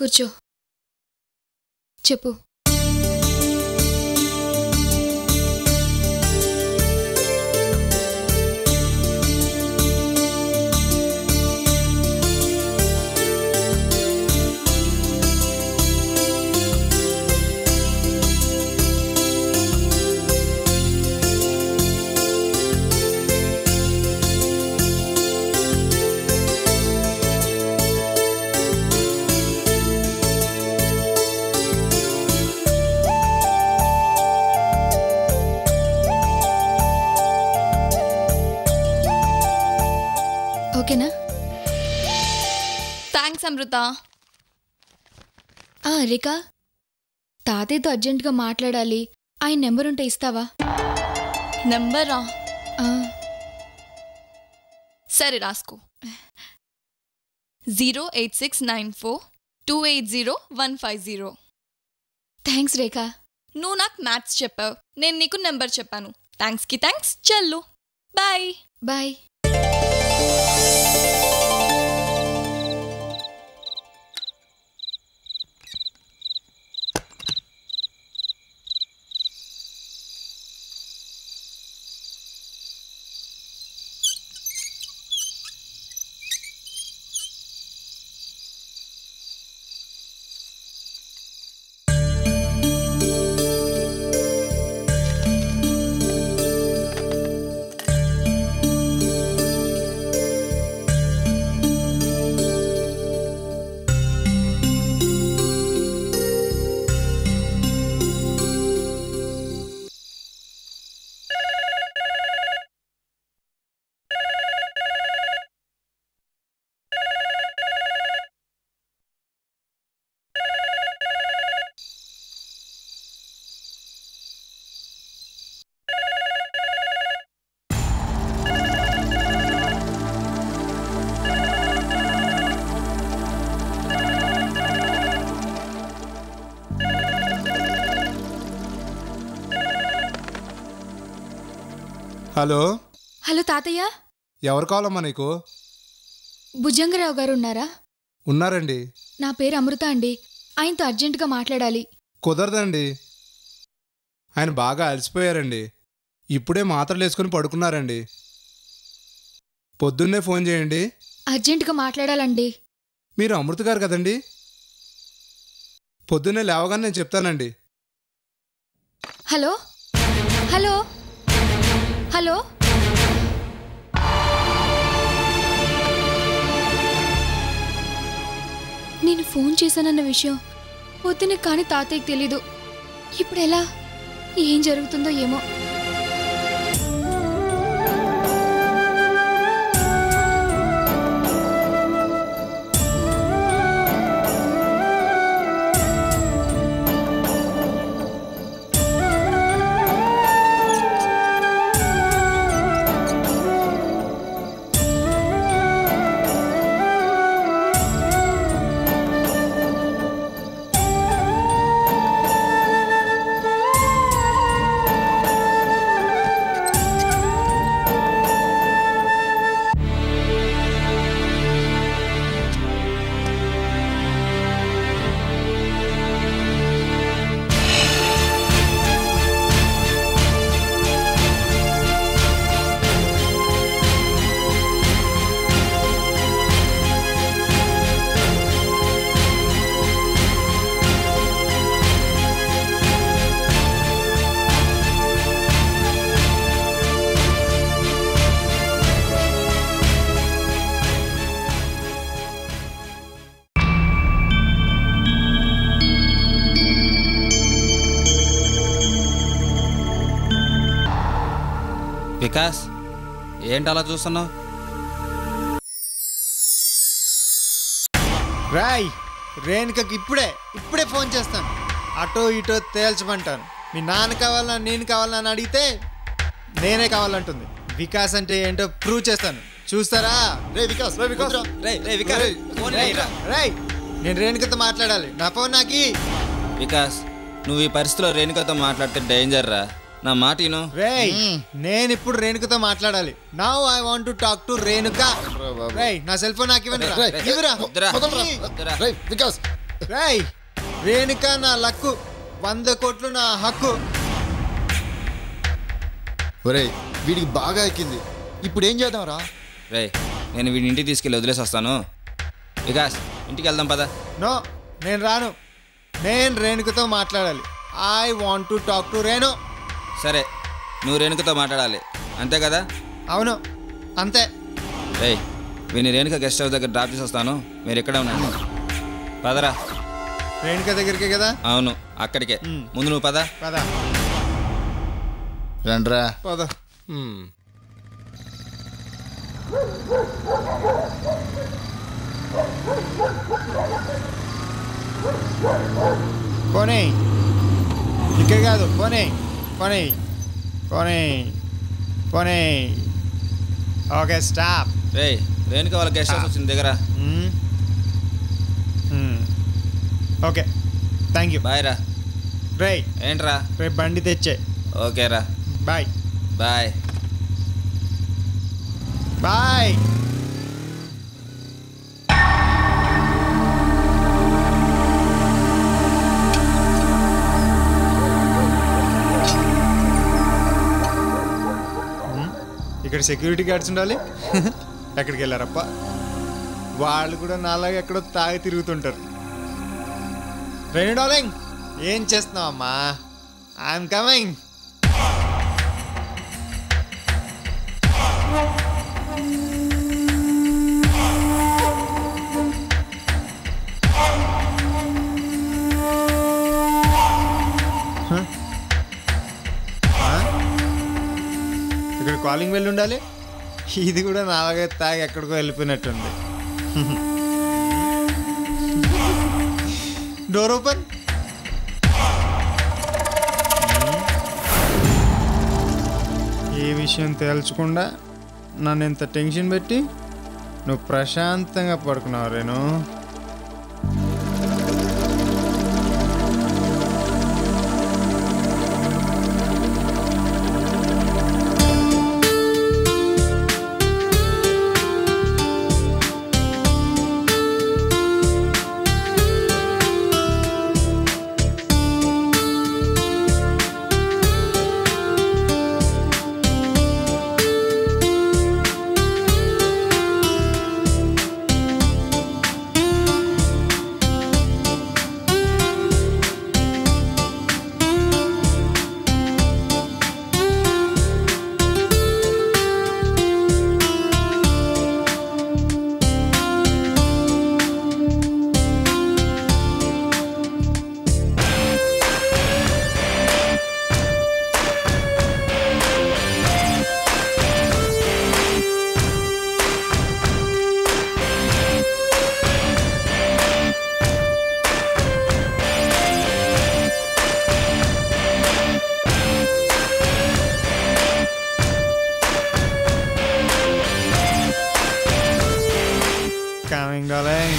కూర్చో. చెప్పు. ఓకేనా? థ్యాంక్స్ అమృత. రేఖా, తాతయ్యతో అర్జెంటుగా మాట్లాడాలి. ఆయన నెంబర్ ఉంటే ఇస్తావా? నెంబరా? సరే రాసుకో. 08694280150. థ్యాంక్స్ రేఖా. నువ్వు నాకు మ్యాథ్స్ చెప్పావు, నేను నీకు నెంబర్ చెప్పాను. థ్యాంక్స్కి థ్యాంక్స్. చల్లు, బాయ్ బాయ్. హలో. హలో తాతయ్య. ఎవరు కావాలమ్మా నీకు? భుజంగరావు గారు ఉన్నారా? ఉన్నారండి. నా పేరు అమృత అండి. ఆయనతో అర్జెంటుగా మాట్లాడాలి. కుదరదండి, ఆయన బాగా అలసిపోయారండి. ఇప్పుడే మాత్రలు వేసుకుని పడుకున్నారండి. పొద్దున్నే ఫోన్ చేయండి. అర్జెంటుగా మాట్లాడాలండి. మీరు అమృత గారు కదండి? పొద్దున్నే లేవగానే నేను చెప్తానండి. Hello hello hello. నేను ఫోన్ చేశానన్న విషయం పొద్దునే కానీ తాతయ్యకి తెలీదు. ఇప్పుడు ఎలా, ఏం జరుగుతుందో ఏమో. వికాస్, ఏంటి అలా చూస్తున్నావు? రాయ్, రేణుకకి ఇప్పుడే ఫోన్ చేస్తాను. అటో ఇటో తేల్చమంటాను. మీ నాన్న కావాలా నేను కావాలా అని అడిగితే నేనే కావాలంటుంది. వికాస్ అంటే ఏంటో ప్రూవ్ చేస్తాను, చూస్తారా? రే వికాస్, రే వికాస్, రేయ్, నేను రేణుకతో మాట్లాడాలి. నా ఫోన్ నాకి. వికాస్, నువ్వు ఈ పరిస్థితిలో రేణుకతో మాట్లాడితే డేంజర్ రా. నా మాట విను. రేయ్, నేను ఇప్పుడు రేణుకతో మాట్లాడాలి. Now I want to talk to Renuka. రేయ్, నా సెల్ ఫోన్ నాకు ఇవ్వండి. వికాస్ రేయ్ రేణుక నా లక్కు, 100 కోట్లు నా హక్కు. ఒరేయ్ వీడికి బాగా ఎక్కింది, ఇప్పుడు ఏం చేద్దాంరా? రే నేను వీడిని ఇంటికి తీసుకెళ్ళి వదిలేసి వస్తాను. వికాస్ ఇంటికి వెళ్దాం పదా. నో, నేను రాను. నేను రేణుకతో మాట్లాడాలి. I want to talk to Renu. సరే నువ్వు రేణుకతో మాట్లాడాలి అంతే కదా? అవును అంతే. రే వీని రేణుక గెస్ట్ హౌస్ దగ్గర డ్రాప్ చేసి వస్తాను, మీరు ఎక్కడ ఉన్నాను పదరా. రేణుక దగ్గరికే కదా? అవును అక్కడికే. ముందు నువ్వు పద. పద. రండ్రా. పద. పోనీ ఇక్కడ కాదు, పోనీ పోనీ పోనీ పోనీ. Okay stop. రే రేణుక వాళ్ళ గెస్ట్ హౌస్ వచ్చింది దగ్గర. Okay thank you. బాయ్ రా. రే ఏంట్రా? రేపు బండి తెచ్చే. ఓకే రా. Bye bye. బాయ్. ఇక్కడ సెక్యూరిటీ గార్డ్స్ ఉండాలి. ఎక్కడికి వెళ్ళారప్ప? వాళ్ళు కూడా నాలాగా ఎక్కడో తాగి తిరుగుతుంటారు. రేణు డార్లింగ్ ఏం చేస్తున్నావు అమ్మా? I'm coming. ఇక్కడ కాలింగ్ బెల్ ఉండాలి. ఇది కూడా నాలాగే తాగి ఎక్కడికో వెళ్ళిపోయినట్టుంది. Door open. ఏ విషయం తేల్చకుండా నన్ను ఇంత టెన్షన్ పెట్టి నువ్వు ప్రశాంతంగా పడుకున్నావు Renu. Coming, darling.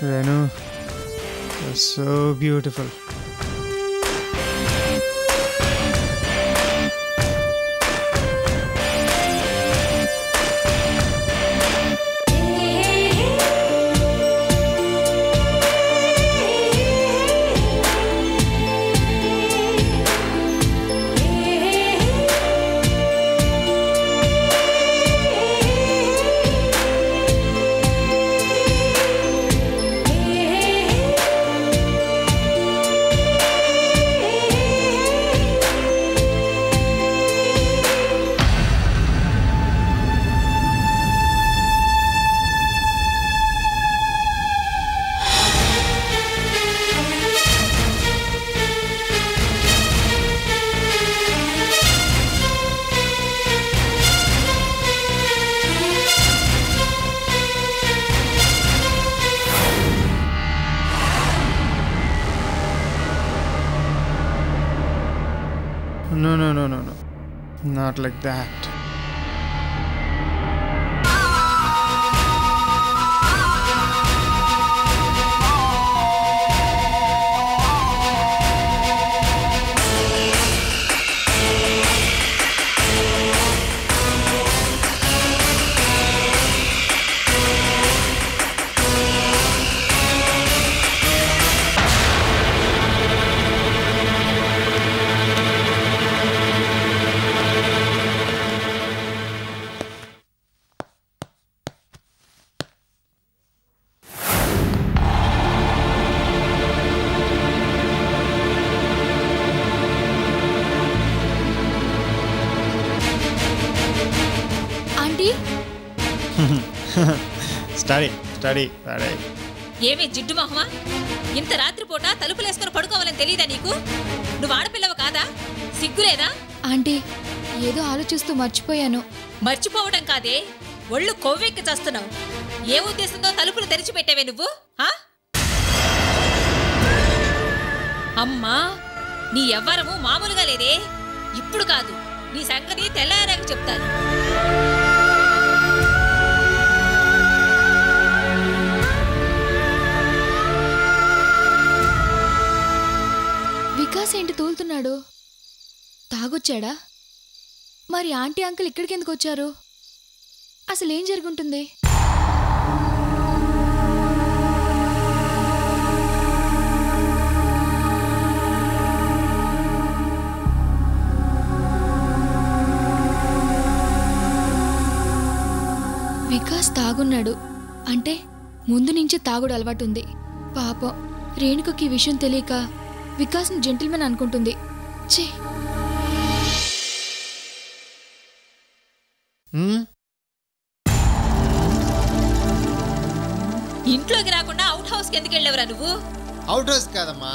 Renu, you're so beautiful. no. Not like that. Aunty study ఏమే జిడ్డు మొహమా, ఇంత రాత్రిపూట తలుపులేసుకుని పడుకోవాలని తెలియదా నీకు? నువ్వు ఆడపిల్లవు కాదా? సిగ్గులేదా? ఆంటీ ఏదో ఆలోచిస్తూ మర్చిపోయాను. మర్చిపోవడం కాదే, ఒళ్ళు కొవ్వెక్కి చేస్తున్నావు. ఏ ఉద్దేశంతో తలుపులు తెరిచిపెట్టావే నువ్వు? అమ్మా, నీ ఎవ్వరము మామూలుగా లేదే. ఇప్పుడు కాదు, నీ సంగతి తెల్లారాక చెప్తాను. వికాస్ ఏంటి తోలుతున్నాడు? తాగొచ్చాడా? మరి ఆంటీ అంకుల్ ఇక్కడికి ఎందుకు వచ్చారు? అసలు ఏం జరుగుంటుంది? వికాస్ తాగున్నాడు అంటే ముందు నుంచి తాగుడు అలవాటు ఉంది. పాపం రేణుకకి ఈ విషయం తెలియక వికాస్ని జెంటిల్మెన్ అనుకుంటుంది. ఛీ, ఇంట్లోకి రాకుండా అవుట్ హౌస్కి ఎందుకు వెళ్ళేవరా నువ్వు? అవుట్ హౌస్ కాదమ్మా,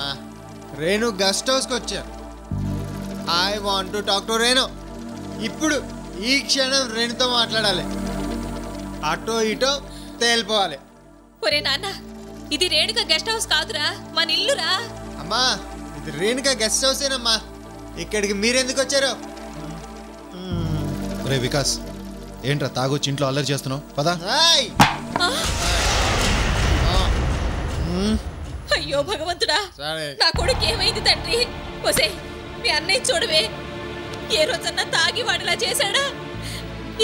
రేణు గెస్ట్ హౌస్కి వచ్చాను. I want to talk to Renu. ఇప్పుడు ఈ క్షణం రేణుతో మాట్లాడాలి. అటో ఇటో తేలిపోవాలి. ఒరే నాన్న, ఇది రేణుక గెస్ట్ హౌస్ కాదురా, మన ఇల్లురా. అమ్మా, ఇది రేణుక గెస్ట్ హౌసేనమ్మా. ఇక్కడికి మీరెందుకు వచ్చారు? రే వికాస్, ఏంట్రా తాగొచ్చి ఇంట్లో అల్లరి చేస్తున్నావు? పదా. అయ్యో భగవంతుడా, సరే. నా కొడుకు ఏమైంది తండ్రి? ఒసే, మీ అన్నయ్య చూడవే, ఏ రోజన్నా తాగి వాడిలా చేశాడా?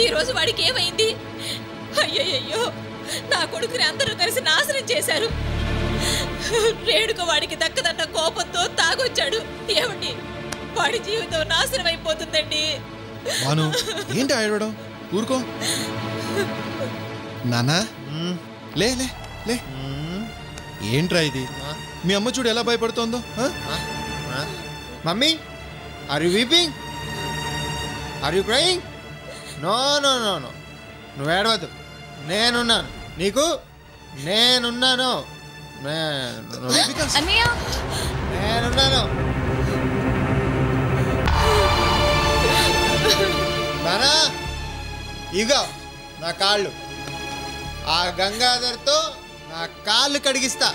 ఈ రోజు వాడికి ఏమైంది? అయ్యయ్యో, నా కొడుకుని అందరూ కలిసి నాశనం చేశారు. రేణుక వాడికి దక్కదన్న కోపంతో తాగొచ్చాడు. ఏమండి, వాడి జీవితం నాశనం అయిపోతుందండి. వాను ఏంటి ఆడవడం? ఊరుకో నానా. లే లే లే. ఏంట్రా ఇది? మీ అమ్మ చూడు ఎలా భయపడుతోందో. Mummy, are you weeping? Are you crying? No no no no, నువ్వు ఏడవద్దు. నేనున్నాను, నీకు నేనున్నాను. అన్నయ్య నేనున్నాను. నానా, ఇగో నా కాళ్ళు. ఆ గంగాధర్తో నా కాళ్ళు కడిగిస్తా.